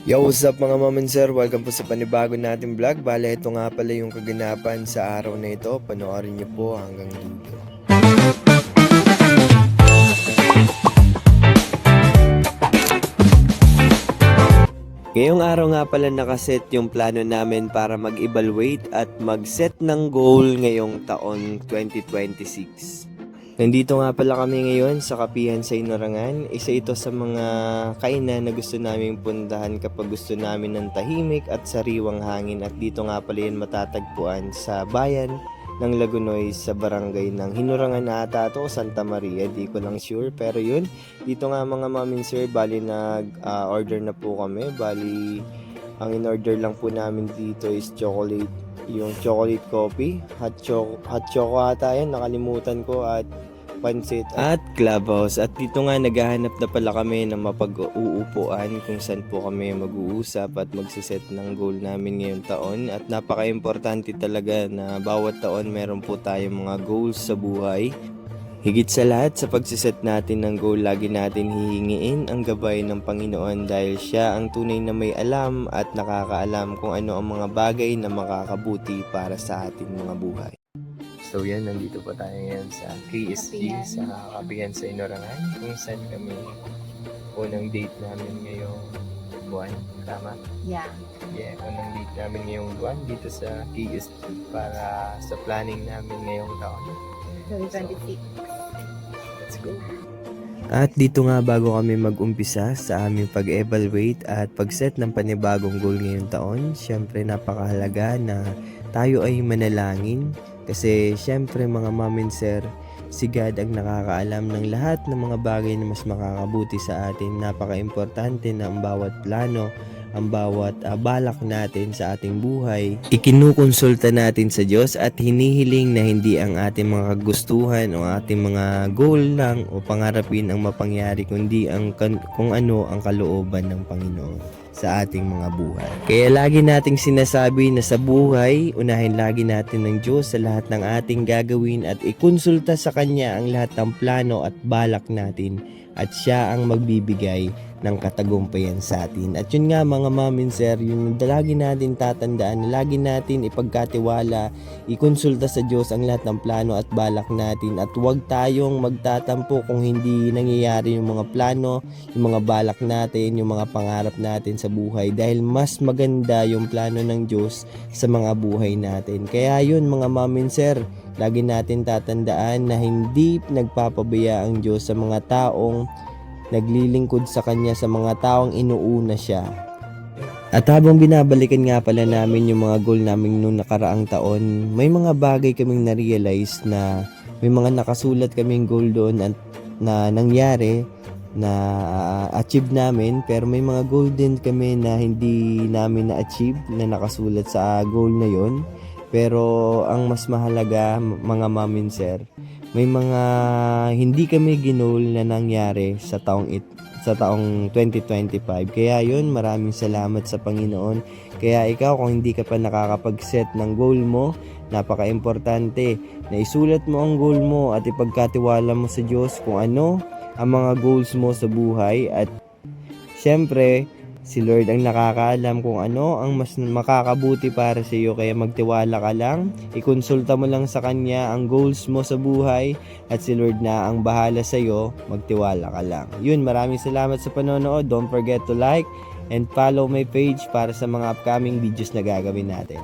Yo, what's up mga mom and sir? Welcome po sa panibago nating vlog. Bale, ito nga pala yung kaganapan sa araw na ito. Panoorin niyo po hanggang dulo. Ngayong araw nga pala nakaset yung plano namin para mag-evaluate at mag-set ng goal ngayong taon 2026. Nandito nga pala kami ngayon sa Kapihan sa Inorangan. Isa ito sa mga kainan na gusto naming puntahan kapag gusto namin ng tahimik at sariwang hangin. At dito nga pala yun matatagpuan sa bayan ng Lagunoy sa barangay ng Hinurangan ata to, Santa Maria. Di ko lang sure. Pero yun, dito nga mga mamin sir, bali nag-order na po kami. Bali, ang in-order lang po namin dito is chocolate. Yung chocolate coffee, hot choco ata yan, nakalimutan ko, at pansit at clubhouse. At dito nga naghahanap na pala kami ng mapag-uupuan kung saan po kami mag-uusap at magsiset ng goal namin ngayong taon. At napaka-importante talaga na bawat taon meron po tayong mga goals sa buhay. Higit sa lahat, sa pagsiset natin ng goal, lagi natin hihingiin ang gabay ng Panginoon dahil siya ang tunay na may alam at nakakaalam kung ano ang mga bagay na makakabuti para sa ating mga buhay. So yan, nandito po tayo ngayon sa KSG, sa Kapihan sa Inorangan, kung saan kami unang date namin ngayong buwan. Tama? Yeah. Yeah, unang date namin ngayong buwan dito sa KSG para sa planning namin ngayong taon. 2026. Let's go. At dito nga bago kami mag-umpisa sa aming pag-evaluate at pag-set ng panibagong goal ngayong taon, syempre napakahalaga na tayo ay manalangin kasi syempre mga mom and sir, si God ang nakakaalam ng lahat ng mga bagay na mas makakabuti sa atin. Napaka-importante na ang bawat plano, ang bawat balak natin sa ating buhay, ikinukonsulta natin sa Diyos at hinihiling na hindi ang ating mga kagustuhan o ating mga goal lang o pangarapin ang mapangyari, kundi kung ano ang kalooban ng Panginoon sa ating mga buhay. Kaya lagi nating sinasabi na sa buhay, unahin lagi natin ng Diyos sa lahat ng ating gagawin at ikonsulta sa Kanya ang lahat ng plano at balak natin, at siya ang magbibigay ng katagumpayan sa atin. At yun nga mga mom and sir, yung lagi natin tatandaan, lagi natin ipagkatiwala, ikonsulta sa Diyos ang lahat ng plano at balak natin, at huwag tayong magtatampo kung hindi nangyayari yung mga plano, yung mga balak natin, yung mga pangarap natin sa buhay, dahil mas maganda yung plano ng Diyos sa mga buhay natin. Kaya yun mga mom and sir, lagi natin tatandaan na hindi nagpapabaya ang Diyos sa mga taong naglilingkod sa Kanya, sa mga taong inuuna siya. At habang binabalikan nga pala namin yung mga goal namin nung nakaraang taon, may mga bagay kaming na-realize na may mga nakasulat kaming goal doon na nangyari, na achieve namin, pero may mga goal din kami na hindi namin na-achieve na nakasulat sa goal na yon. Pero ang mas mahalaga mga mom and sir, may mga hindi kami ginol na nangyari sa taong 2025. Kaya yun, maraming salamat sa Panginoon. Kaya ikaw, kung hindi ka pa nakakapag-set ng goal mo, napaka-importante na isulat mo ang goal mo at ipagkatiwala mo sa Diyos kung ano ang mga goals mo sa buhay. At syempre, si Lord ang nakakaalam kung ano ang mas makakabuti para sa iyo. Kaya magtiwala ka lang, ikonsulta mo lang sa Kanya ang goals mo sa buhay, at si Lord na ang bahala sa iyo. Magtiwala ka lang. Yun, maraming salamat sa panonood. Don't forget to like and follow my page para sa mga upcoming videos na gagawin natin.